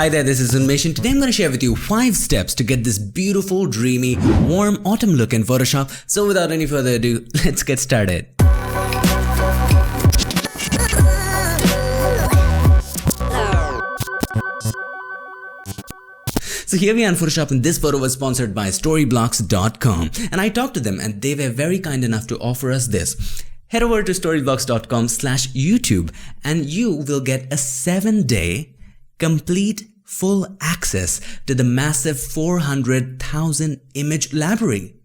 Hi there, this is Unmesh. Today I'm going to share with you 5 steps to get this beautiful, dreamy, warm autumn look in Photoshop. So without any further ado, let's get started. So here we are in Photoshop, and this photo was sponsored by storyblocks.com, and I talked to them and they were very kind enough to offer us this. Head over to storyblocks.com/YouTube and you will get a 7-day complete full access to the massive 400,000 image library.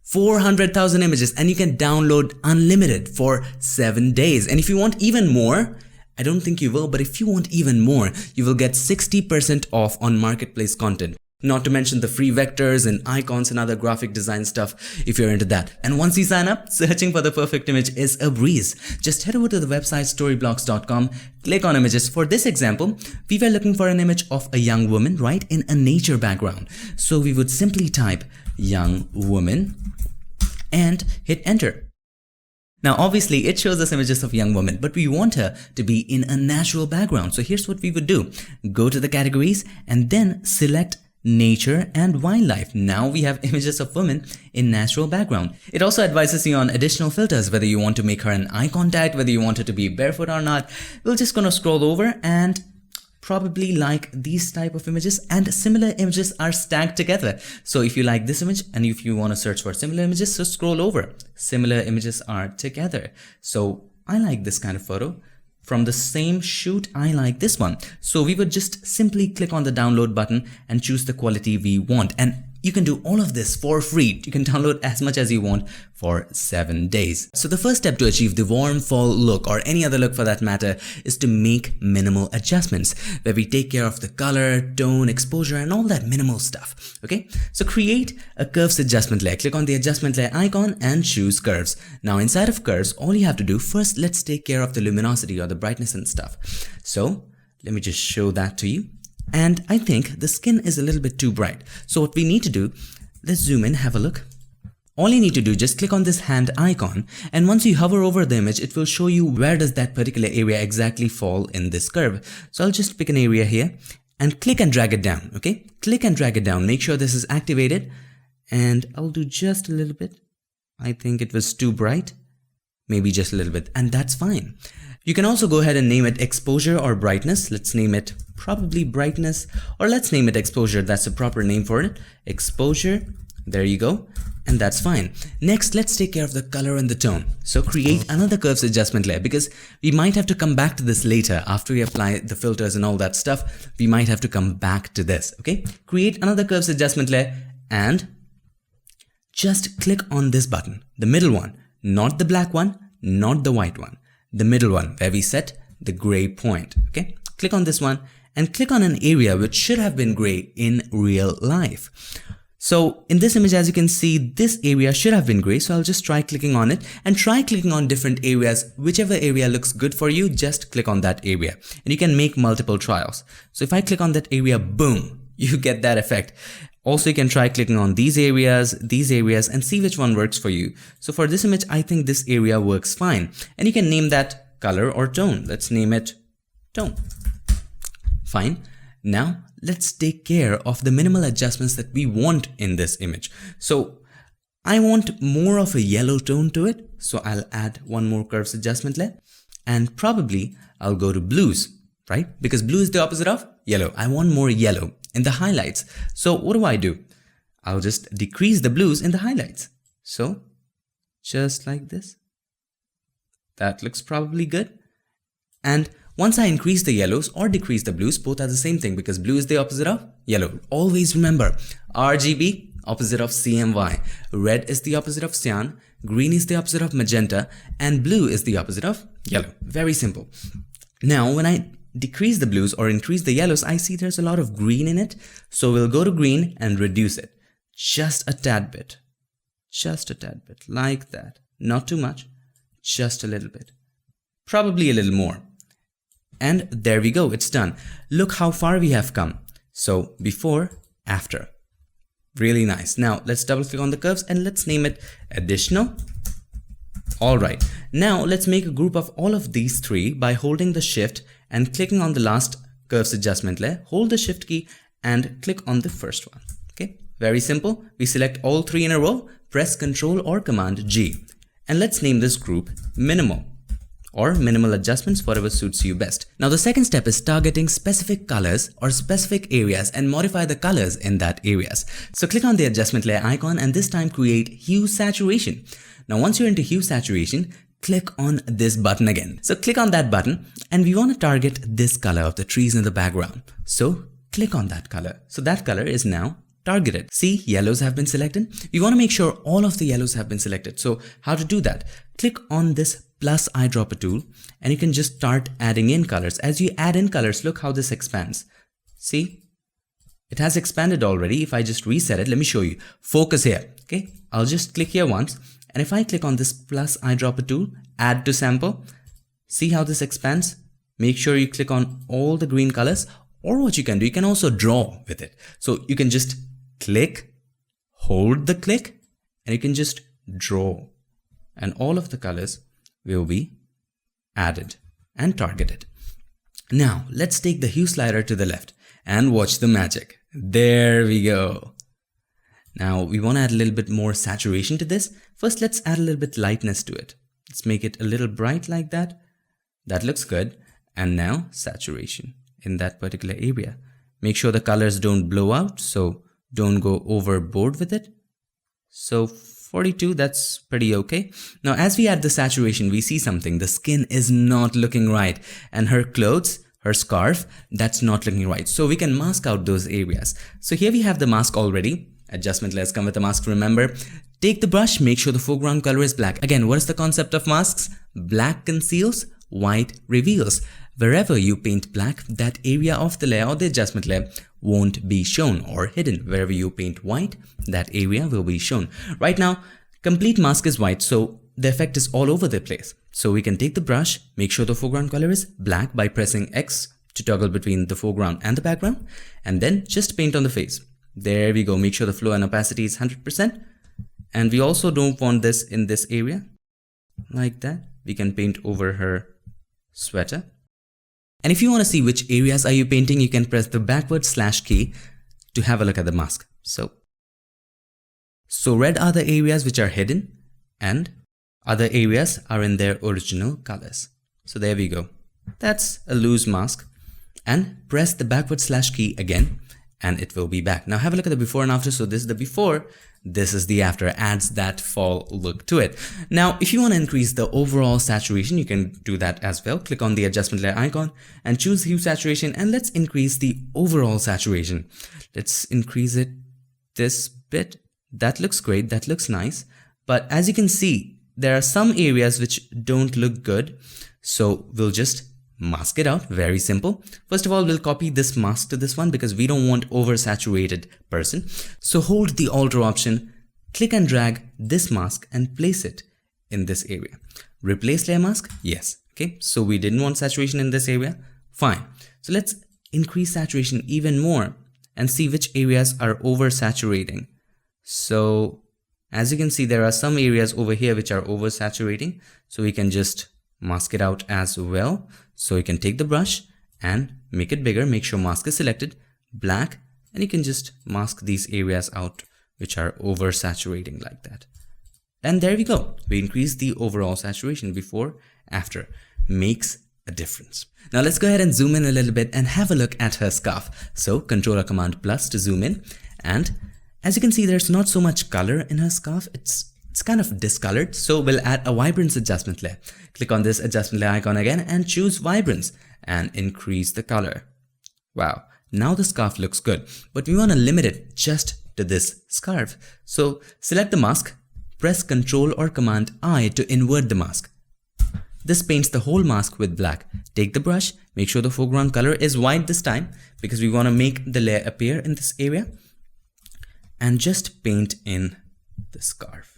400,000 images, and you can download unlimited for 7 days. And if you want even more, I don't think you will, but if you want even more, you will get 60% off on marketplace content. Not to mention the free vectors and icons and other graphic design stuff if you're into that. And once you sign up, searching for the perfect image is a breeze. Just head over to the website storyblocks.com, click on images. For this example, we were looking for an image of a young woman, right, in a nature background. So we would simply type young woman and hit enter. Now obviously it shows us images of young woman, but we want her to be in a natural background. So here's what we would do. Go to the categories and then select nature and wildlife. Now we have images of women in natural background. It also advises you on additional filters, whether you want to make her an eye contact, whether you want her to be barefoot or not. We're just gonna scroll over and probably like these type of images, and similar images are stacked together. So if you like this image and if you want to search for similar images, so scroll over. Similar images are together. So I like this kind of photo. From the same shoot, I like this one. So we would just simply click on the download button and choose the quality we want. And you can do all of this for free. You can download as much as you want for 7 days. So the first step to achieve the warm fall look, or any other look for that matter, is to make minimal adjustments where we take care of the color, tone, exposure, and all that minimal stuff. Okay, so create a curves adjustment layer. Click on the adjustment layer icon and choose curves. Now inside of curves, all you have to do first, let's take care of the luminosity or the brightness and stuff. So let me just show that to you. And I think the skin is a little bit too bright. So what we need to do, let's zoom in, have a look. All you need to do, just click on this hand icon, and once you hover over the image, it will show you where does that particular area exactly fall in this curve. So I'll just pick an area here and click and drag it down, okay? Click and drag it down, make sure this is activated, and I'll do just a little bit. I think it was too bright, maybe just a little bit, and that's fine. You can also go ahead and name it exposure or brightness. Let's name it probably brightness, or let's name it exposure. That's the proper name for it. Exposure. There you go. And that's fine. Next, let's take care of the color and the tone. So create another curves adjustment layer, because we might have to come back to this later after we apply the filters and all that stuff. We might have to come back to this. Okay. Create another curves adjustment layer and just click on this button, the middle one, not the black one, not the white one. The middle one where we set the gray point. Okay, click on this one and click on an area which should have been gray in real life. So in this image, as you can see, this area should have been gray. So I'll just try clicking on it and try clicking on different areas. Whichever area looks good for you, just click on that area, and you can make multiple trials. So if I click on that area, boom, you get that effect. Also, you can try clicking on these areas, and see which one works for you. So for this image, I think this area works fine. And you can name that color or tone. Let's name it tone. Fine. Now, let's take care of the minimal adjustments that we want in this image. So I want more of a yellow tone to it. So I'll add one more curves adjustment layer. And probably I'll go to blues, right? Because blue is the opposite of yellow. I want more yellow in the highlights. So what do? I'll just decrease the blues in the highlights. So just like this. That looks probably good. And once I increase the yellows or decrease the blues, both are the same thing, because blue is the opposite of yellow. Always remember, RGB, opposite of CMY. Red is the opposite of cyan, green is the opposite of magenta, and blue is the opposite of yellow. Very simple. Now, when I decrease the blues or increase the yellows, I see there's a lot of green in it. So we'll go to green and reduce it. Just a tad bit. Just a tad bit. Like that. Not too much. Just a little bit. Probably a little more. And there we go. It's done. Look how far we have come. So before, after. Really nice. Now let's double click on the curves and let's name it additional. Alright, now let's make a group of all of these three by holding the shift and clicking on the last curves adjustment layer, hold the shift key and click on the first one. Okay, very simple. We select all three in a row, press Ctrl or Command G. And let's name this group minimal or minimal adjustments, whatever suits you best. Now the second step is targeting specific colors or specific areas and modify the colors in that areas. So click on the adjustment layer icon and this time create Hue Saturation. Now once you're into Hue Saturation, click on this button again. So click on that button and we want to target this color of the trees in the background. So click on that color. So that color is now targeted. See, yellows have been selected. We want to make sure all of the yellows have been selected. So how to do that? Click on this plus eyedropper tool and you can just start adding in colors. As you add in colors, look how this expands. See, it has expanded already. If I just reset it, let me show you. Focus here. Okay, I'll just click here once. And if I click on this plus eyedropper tool, add to sample, see how this expands? Make sure you click on all the green colors, or what you can do, you can also draw with it. So you can just click, hold the click, and you can just draw. And all of the colors will be added and targeted. Now let's take the hue slider to the left and watch the magic. There we go. Now we want to add a little bit more saturation to this. First, let's add a little bit lightness to it. Let's make it a little bright like that. That looks good. And now saturation in that particular area. Make sure the colors don't blow out, so don't go overboard with it. So 42, that's pretty okay. Now as we add the saturation, we see something. The skin is not looking right, and her clothes, her scarf, that's not looking right. So we can mask out those areas. So here we have the mask already. Adjustment layers come with the mask, remember. Take the brush, make sure the foreground color is black. Again, what is the concept of masks? Black conceals, white reveals. Wherever you paint black, that area of the layer or the adjustment layer won't be shown or hidden. Wherever you paint white, that area will be shown. Right now, complete mask is white, so the effect is all over the place. So we can take the brush, make sure the foreground color is black by pressing X to toggle between the foreground and the background, and then just paint on the face. There we go. Make sure the flow and opacity is 100%. And we also don't want this in this area. Like that. We can paint over her sweater. And if you want to see which areas are you painting, you can press the backward slash key to have a look at the mask. So red are the areas which are hidden and other areas are in their original colors. So there we go. That's a loose mask. And press the backward slash key again, and it will be back. Now have a look at the before and after. So this is the before, this is the after, adds that fall look to it. Now, if you want to increase the overall saturation, you can do that as well. Click on the adjustment layer icon and choose hue saturation, and let's increase the overall saturation. Let's increase it this bit. That looks great, that looks nice. But as you can see, there are some areas which don't look good. So we'll just mask it out. Very simple. First of all, we'll copy this mask to this one because we don't want oversaturated person. So hold the alter option, click and drag this mask and place it in this area. Replace layer mask? Yes. Okay. So we didn't want saturation in this area. Fine. So let's increase saturation even more and see which areas are oversaturating. So as you can see, there are some areas over here which are oversaturating. So we can just mask it out as well. So you can take the brush and make it bigger, make sure mask is selected, black, and you can just mask these areas out which are oversaturating like that. And there we go. We increase the overall saturation before, after. Makes a difference. Now let's go ahead and zoom in a little bit and have a look at her scarf. So Ctrl or Command plus to zoom in, and as you can see, there's not so much color in her scarf. It's kind of discolored, so we'll add a vibrance adjustment layer. Click on this adjustment layer icon again and choose vibrance and increase the color. Wow, now the scarf looks good, but we want to limit it just to this scarf. So select the mask, press Ctrl or Command I to invert the mask. This paints the whole mask with black. Take the brush, make sure the foreground color is white this time because we want to make the layer appear in this area, and just paint in the scarf.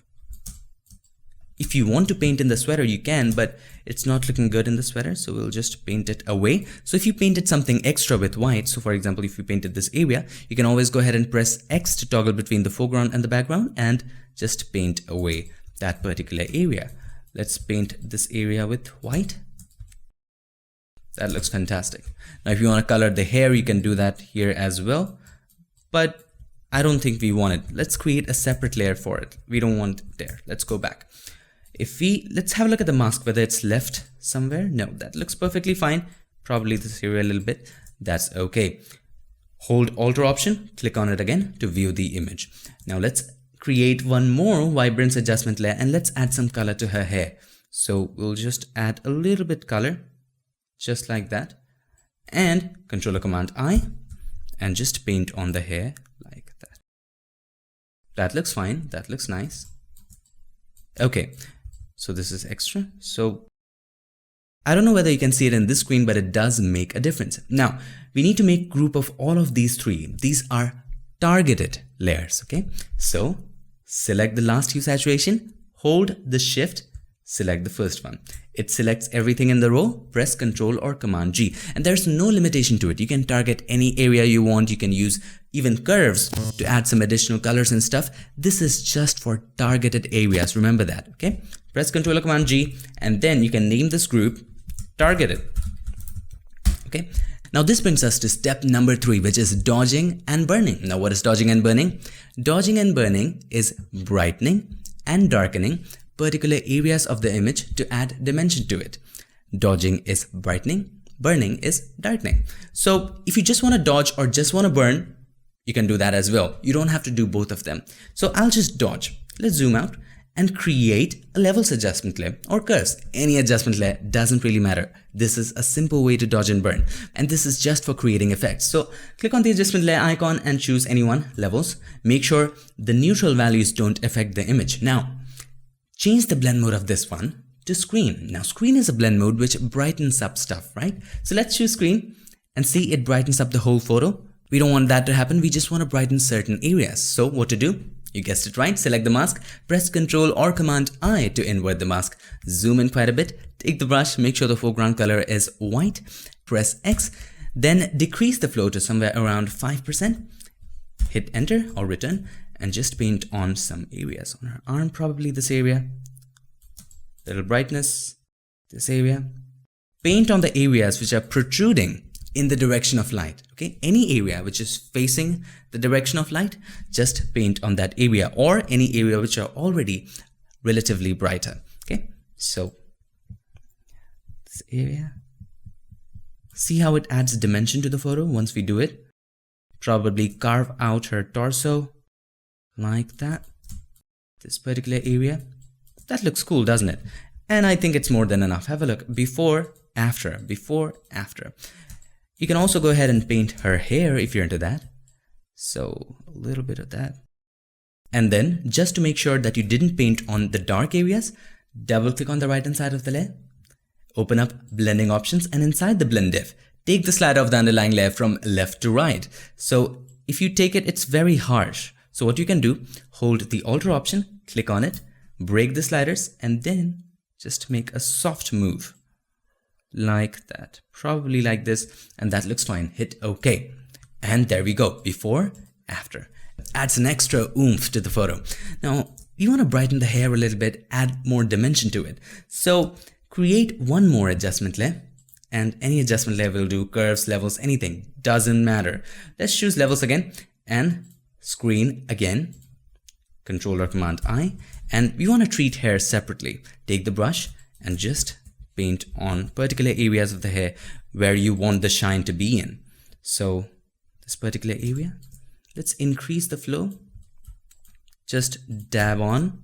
If you want to paint in the sweater, you can, but it's not looking good in the sweater, so we'll just paint it away. So if you painted something extra with white, so for example, if you painted this area, you can always go ahead and press X to toggle between the foreground and the background and just paint away that particular area. Let's paint this area with white. That looks fantastic. Now if you want to color the hair, you can do that here as well, but I don't think we want it. Let's create a separate layer for it. We don't want it there. Let's go back. Let's have a look at the mask, whether it's left somewhere. No, that looks perfectly fine. Probably this area a little bit. That's okay. Hold Alter option, click on it again to view the image. Now let's create one more vibrance adjustment layer and let's add some color to her hair. So we'll just add a little bit color, just like that, and Controller Command I, and just paint on the hair like that. That looks fine. That looks nice. Okay, so this is extra. So I don't know whether you can see it in this screen, but it does make a difference. Now we need to make group of all of these three. These are targeted layers. Okay, so select the last hue saturation, hold the shift, select the first one. It selects everything in the row, press Ctrl or Command G, and there's no limitation to it. You can target any area you want. You can use even curves to add some additional colors and stuff. This is just for targeted areas. Remember that. Okay, press Ctrl or Command G, and then you can name this group targeted. Okay, now this brings us to step number 3, which is dodging and burning. Now what is dodging and burning? Dodging and burning is brightening and darkening particular areas of the image to add dimension to it. Dodging is brightening, burning is darkening. So if you just want to dodge or just want to burn, you can do that as well. You don't have to do both of them. So I'll just dodge. Let's zoom out and create a levels adjustment layer or curves. Any adjustment layer, doesn't really matter. This is a simple way to dodge and burn, and this is just for creating effects. So click on the adjustment layer icon and choose any one, levels. Make sure the neutral values don't affect the image. Now change the blend mode of this one to screen. Now screen is a blend mode which brightens up stuff, right? So let's choose screen and see it brightens up the whole photo. We don't want that to happen. We just want to brighten certain areas. So what to do? You guessed it right. Select the mask, press Ctrl or Command I to invert the mask. Zoom in quite a bit. Take the brush, make sure the foreground color is white. Press X, then decrease the flow to somewhere around 5%. Hit enter or return and just paint on some areas. On her arm, probably this area. Little brightness, this area. Paint on the areas which are protruding in the direction of light. Okay, any area which is facing the direction of light, just paint on that area, or any area which are already relatively brighter. Okay, so this area, see how it adds dimension to the photo once we do it. Probably carve out her torso like that, this particular area. That looks cool, doesn't it? And I think it's more than enough. Have a look, before, after, before, after. You can also go ahead and paint her hair if you're into that. So a little bit of that. And then just to make sure that you didn't paint on the dark areas, double click on the right hand side of the layer, open up blending options, and inside the blend diff, take the slider of the underlying layer from left to right. So if you take it, it's very harsh. So what you can do, hold the alter option, click on it, break the sliders, and then just make a soft move. Like that, probably like this, and that looks fine. Hit OK, and there we go. Before, after. Adds an extra oomph to the photo. Now you want to brighten the hair a little bit, add more dimension to it. So create one more adjustment layer, and any adjustment layer will do. Curves, levels, anything, doesn't matter. Let's choose levels again and screen again. Control or Command I, and we want to treat hair separately. Take the brush and just paint on particular areas of the hair where you want the shine to be in. So this particular area, let's increase the flow. Just dab on.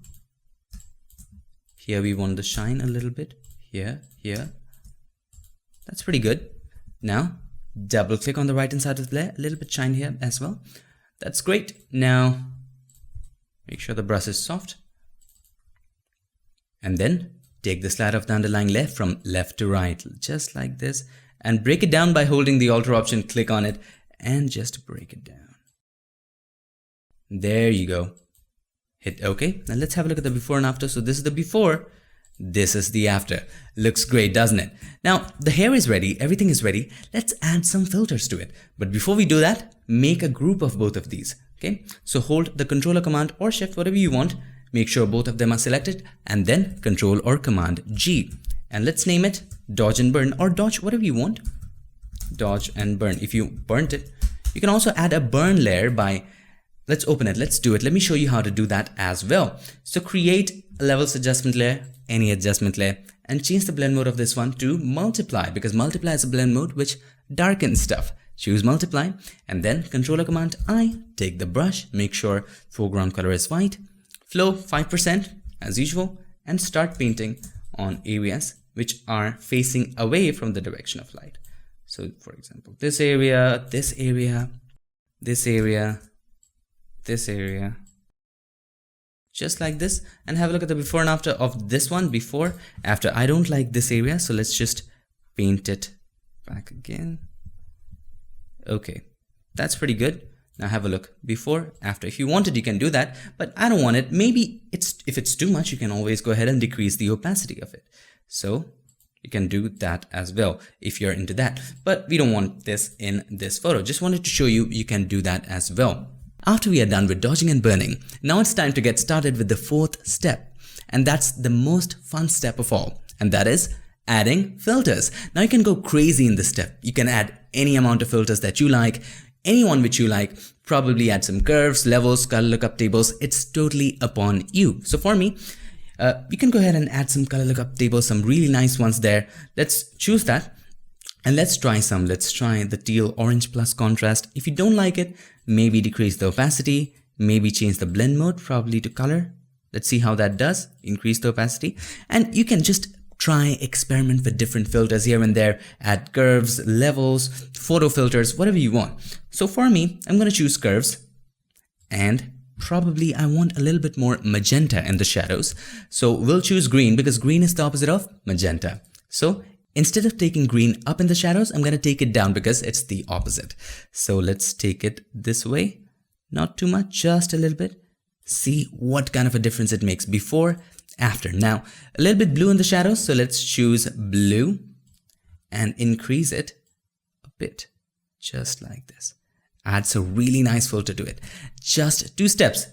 Here we want the shine a little bit. Here. That's pretty good. Now double click on the right hand side of the layer, a little bit shine here as well. That's great. Now make sure the brush is soft, and then take the slider of the underlying layer from left to right, just like this, and break it down by holding the alter option, click on it, and just break it down. There you go. Hit OK. Now let's have a look at the before and after. So this is the before, this is the after. Looks great, doesn't it? Now the hair is ready, everything is ready. Let's add some filters to it. But before we do that, make a group of both of these. Okay, so hold the Controller Command or Shift, whatever you want. Make sure both of them are selected, and then Control or Command G. And let's name it dodge and burn, or dodge whatever you want. Dodge and burn. If you burnt it, you can also add a burn layer by, let's open it, let's do it. Let me show you how to do that as well. So create a levels adjustment layer, any adjustment layer, and change the blend mode of this one to multiply, because multiply is a blend mode which darkens stuff. Choose multiply, and then Control or Command I, take the brush, make sure foreground color is white, flow 5% as usual, and start painting on areas which are facing away from the direction of light. So for example, this area, this area, this area, this area, just like this. And have a look at the before and after of this one. Before, after. I don't like this area, so let's just paint it back again. Okay, that's pretty good. Now have a look before, after. If you wanted, you can do that, but I don't want it. Maybe if it's too much, you can always go ahead and decrease the opacity of it. So you can do that as well if you're into that, but we don't want this in this photo. Just wanted to show you, you can do that as well. After we are done with dodging and burning, now it's time to get started with the fourth step. And that's the most fun step of all. And that is adding filters. Now you can go crazy in this step. You can add any amount of filters that you like, anyone which you like, probably add some curves, levels, color lookup tables. It's totally upon you. So for me, you can go ahead and add some color lookup tables, some really nice ones there. Let's choose that. And let's try some. Let's try the teal orange plus contrast. If you don't like it, maybe decrease the opacity, maybe change the blend mode probably to color. Let's see how that does. Increase the opacity. And you can just try experiment with different filters here and there, add curves, levels, photo filters, whatever you want. So for me, I'm going to choose curves, and probably I want a little bit more magenta in the shadows. So we'll choose green because green is the opposite of magenta. So instead of taking green up in the shadows, I'm going to take it down because it's the opposite. So let's take it this way. Not too much, just a little bit. See what kind of a difference it makes before, after. Now, a little bit blue in the shadows. So let's choose blue and increase it a bit, just like this. Adds a really nice filter to it. Just 2 steps.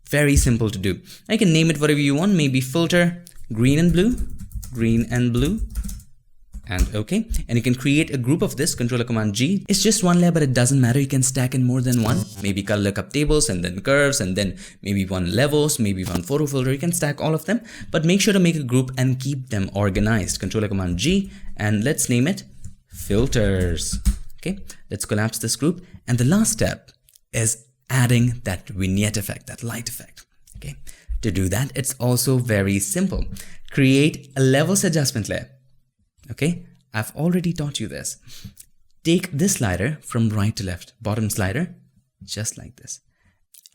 Very simple to do. I can name it whatever you want. Maybe filter green and blue, and okay. And you can create a group of this, Control or Command G. It's just one layer, but it doesn't matter. You can stack in more than one. Maybe color lookup tables, and then curves, and then maybe one levels, maybe one photo filter. You can stack all of them, but make sure to make a group and keep them organized. Control or Command G, and let's name it filters. Okay, let's collapse this group. And the last step is adding that vignette effect, that light effect. Okay, to do that, it's also very simple. Create a levels adjustment layer. Okay, I've already taught you this. Take this slider from right to left, bottom slider, just like this.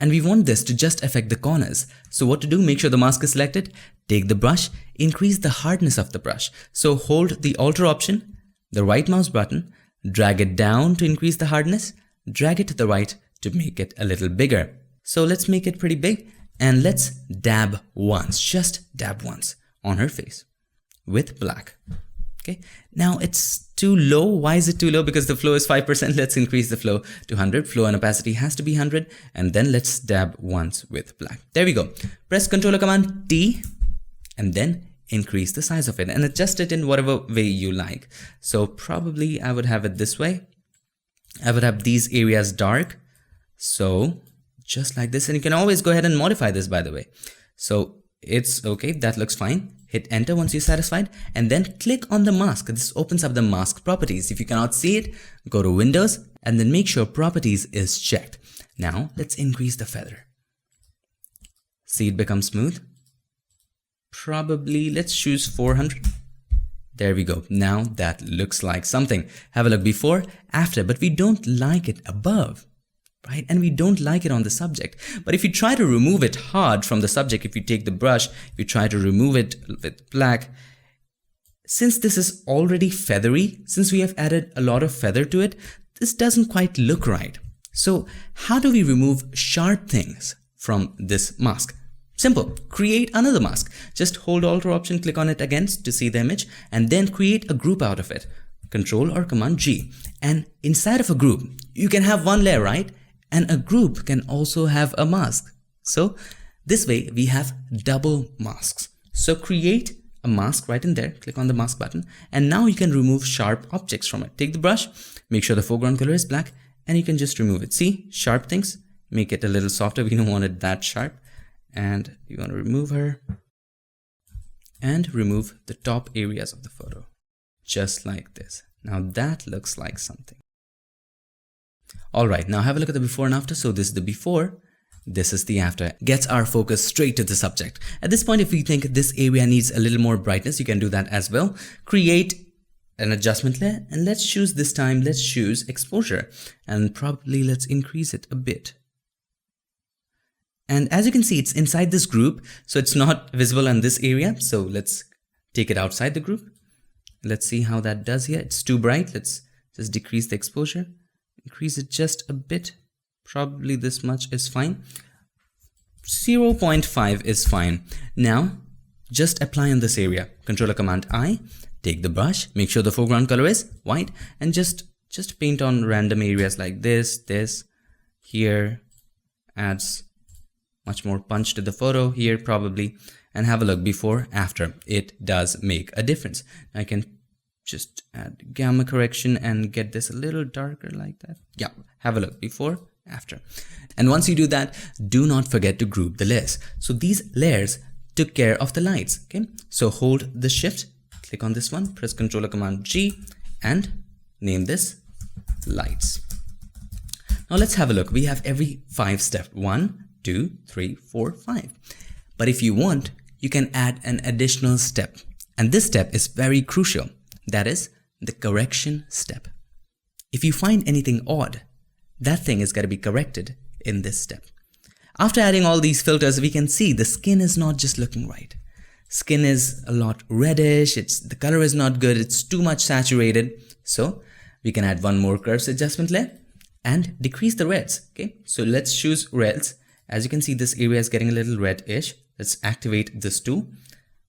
And we want this to just affect the corners. So what to do? Make sure the mask is selected. Take the brush, increase the hardness of the brush. So hold the alter option, the right mouse button, drag it down to increase the hardness, drag it to the right to make it a little bigger. So let's make it pretty big, and let's dab once, just dab once on her face with black. Okay, now it's too low. Why is it too low? Because the flow is 5%. Let's increase the flow to 100. Flow and opacity has to be 100. And then let's dab once with black. There we go. Press Control or Command T, and then increase the size of it and adjust it in whatever way you like. So probably I would have it this way. I would have these areas dark. So just like this. And you can always go ahead and modify this, by the way. So it's okay. That looks fine. Hit enter once you're satisfied, and then click on the mask. This opens up the mask properties. If you cannot see it, go to Windows and then make sure properties is checked. Now let's increase the feather. See it become smooth. Probably let's choose 400. There we go. Now that looks like something. Have a look before, after, but we don't like it above. Right? And we don't like it on the subject. But if you try to remove it hard from the subject, if you take the brush, if you try to remove it with black, since this is already feathery, since we have added a lot of feather to it, this doesn't quite look right. So how do we remove sharp things from this mask? Simple. Create another mask. Just hold Alt or Option, click on it again to see the image, and then create a group out of it. Control or Command G. And inside of a group, you can have one layer, right? And a group can also have a mask. So this way we have double masks. So create a mask right in there. Click on the mask button, and now you can remove sharp objects from it. Take the brush, make sure the foreground color is black, and you can just remove it. See, sharp things, make it a little softer. We don't want it that sharp. And you want to remove her and remove the top areas of the photo, just like this. Now that looks like something. All right, now have a look at the before and after. So this is the before, this is the after. Gets our focus straight to the subject. At this point, if you think this area needs a little more brightness, you can do that as well. Create an adjustment layer, and let's choose this time, let's choose exposure, and probably let's increase it a bit. And as you can see, it's inside this group, so it's not visible in this area. So let's take it outside the group. Let's see how that does here. It's too bright. Let's just decrease the exposure, increase it just a bit. Probably this much is fine. 0.5 is fine. Now, just apply on this area. Controller Command I, take the brush, make sure the foreground color is white, and just paint on random areas like this, here, adds much more punch to the photo here probably, and have a look before, after. It does make a difference. I can just add gamma correction and get this a little darker like that. Yeah, have a look before, after. And once you do that, do not forget to group the layers. So these layers took care of the lights, okay? So hold the shift, click on this one, press Controller Command G, and name this lights. Now let's have a look. We have every 5 steps. 1, 2, 3, 4, 5. But if you want, you can add an additional step. And this step is very crucial. That is the correction step. If you find anything odd, that thing is going to be corrected in this step. After adding all these filters, we can see the skin is not just looking right. Skin is a lot reddish, the color is not good, it's too much saturated. So we can add one more curves adjustment layer and decrease the reds. Okay, so let's choose reds. As you can see, this area is getting a little reddish. Let's activate this tool.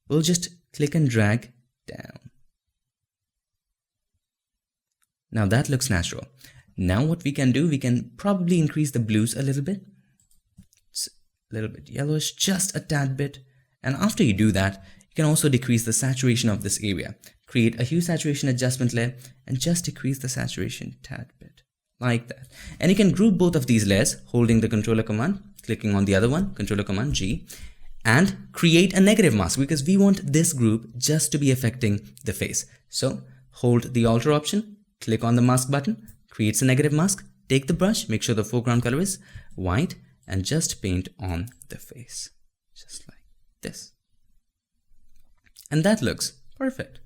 We'll just click and drag down. Now that looks natural. Now what we can do, we can probably increase the blues a little bit. It's a little bit yellowish, just a tad bit. And after you do that, you can also decrease the saturation of this area. Create a hue saturation adjustment layer and just decrease the saturation a tad bit, like that. And you can group both of these layers, holding the controller command, clicking on the other one, Controller Command G, and create a negative mask because we want this group just to be affecting the face. So hold the alter option, click on the mask button, creates a negative mask, take the brush, make sure the foreground color is white, and just paint on the face, just like this. And that looks perfect.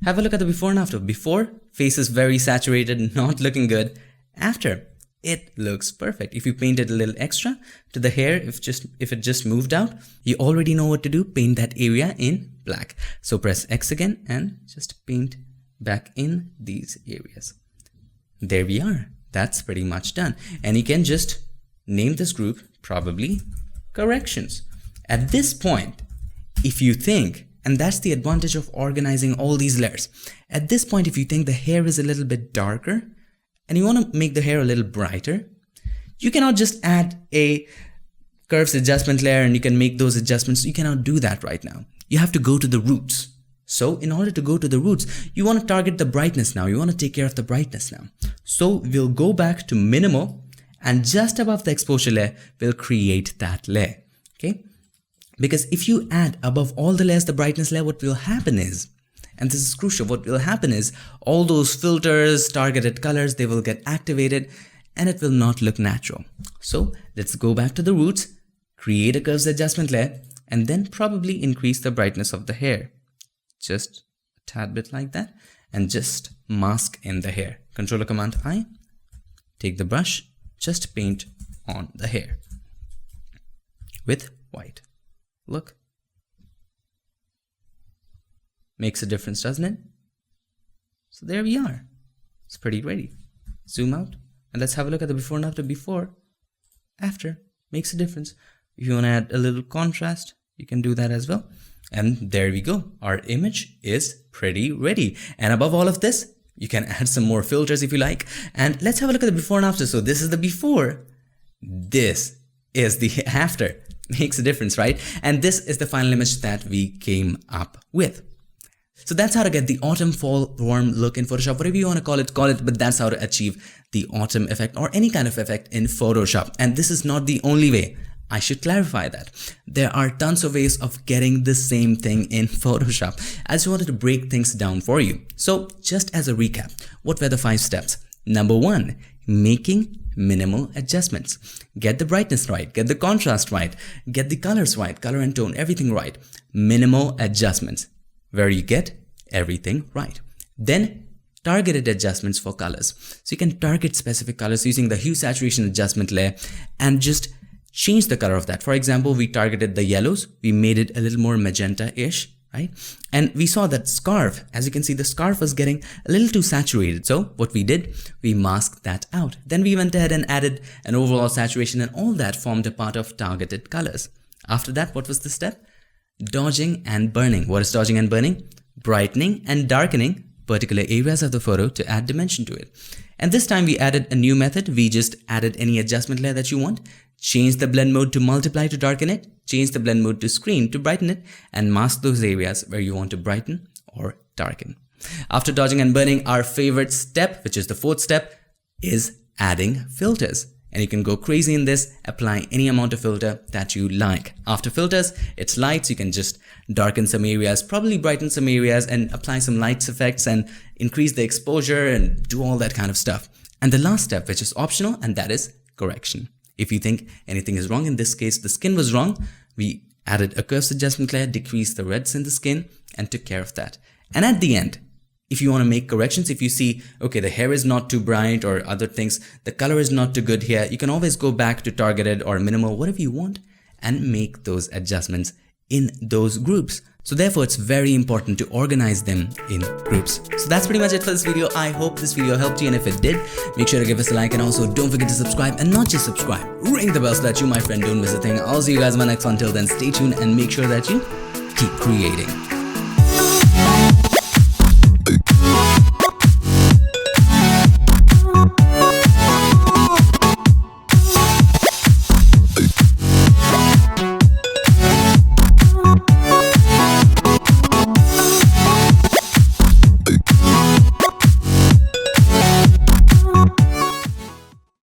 Have a look at the before and after. Before, face is very saturated, not looking good. After, it looks perfect. If you painted a little extra to the hair, if it just moved out, you already know what to do. Paint that area in black. So press X again and just paint back in these areas. There we are. That's pretty much done. And you can just name this group probably corrections. At this point, if you think, and that's the advantage of organizing all these layers. At this point, if you think the hair is a little bit darker and you want to make the hair a little brighter, you cannot just add a curves adjustment layer and you can make those adjustments. You cannot do that right now. You have to go to the roots. So in order to go to the roots, you want to target the brightness now. You want to take care of the brightness now. So we'll go back to minimal and just above the exposure layer, we'll create that layer. Okay. Because if you add above all the layers the brightness layer, what will happen is, and this is crucial, what will happen is all those filters, targeted colors, they will get activated and it will not look natural. So let's go back to the roots, create a curves adjustment layer, and then probably increase the brightness of the hair. Just a tad bit like that, and just mask in the hair. Controller Command I, take the brush, just paint on the hair with white. Look. Makes a difference, doesn't it? So there we are. It's pretty ready. Zoom out and let's have a look at the before and after. Before, after, makes a difference. If you want to add a little contrast, you can do that as well. And there we go. Our image is pretty ready. And above all of this, you can add some more filters if you like. And let's have a look at the before and after. So this is the before. This is the after. makes a difference, right? And this is the final image that we came up with. So that's how to get the autumn, fall, warm look in Photoshop. Whatever you want to call it, but that's how to achieve the autumn effect or any kind of effect in Photoshop. And this is not the only way. I should clarify that. There are tons of ways of getting the same thing in Photoshop. I just wanted to break things down for you. So just as a recap, what were the 5 steps? Number 1, making minimal adjustments. Get the brightness right, get the contrast right, get the colors right, color and tone, everything right. Minimal adjustments, where you get everything right. Then targeted adjustments for colors. So you can target specific colors using the hue saturation adjustment layer and just change the color of that. For example, we targeted the yellows, we made it a little more magenta-ish, right? And we saw that scarf, as you can see, the scarf was getting a little too saturated. So what we did, we masked that out. Then we went ahead and added an overall saturation, and all that formed a part of targeted colors. After that, what was the step? Dodging and burning. What is dodging and burning? Brightening and darkening particular areas of the photo to add dimension to it. And this time we added a new method. We just added any adjustment layer that you want, change the blend mode to multiply to darken it, change the blend mode to screen to brighten it, and mask those areas where you want to brighten or darken. After dodging and burning, our favorite step, which is the 4th step, is adding filters. And you can go crazy in this, apply any amount of filter that you like. After filters, it's lights. You can just darken some areas, probably brighten some areas, and apply some lights effects and increase the exposure and do all that kind of stuff. And the last step, which is optional, and that is correction. If you think anything is wrong, in this case, the skin was wrong, we added a curves adjustment layer, decreased the reds in the skin, and took care of that. And at the end, if you want to make corrections, if you see, okay, the hair is not too bright or other things, the color is not too good here, you can always go back to targeted or minimal, whatever you want, and make those adjustments in those groups. So therefore, it's very important to organize them in groups. So that's pretty much it for this video. I hope this video helped you, and if it did, make sure to give us a like, and also don't forget to subscribe, and not just subscribe, ring the bell so that you, my friend, don't miss a thing. I'll see you guys in my next one. Till then, stay tuned and make sure that you keep creating.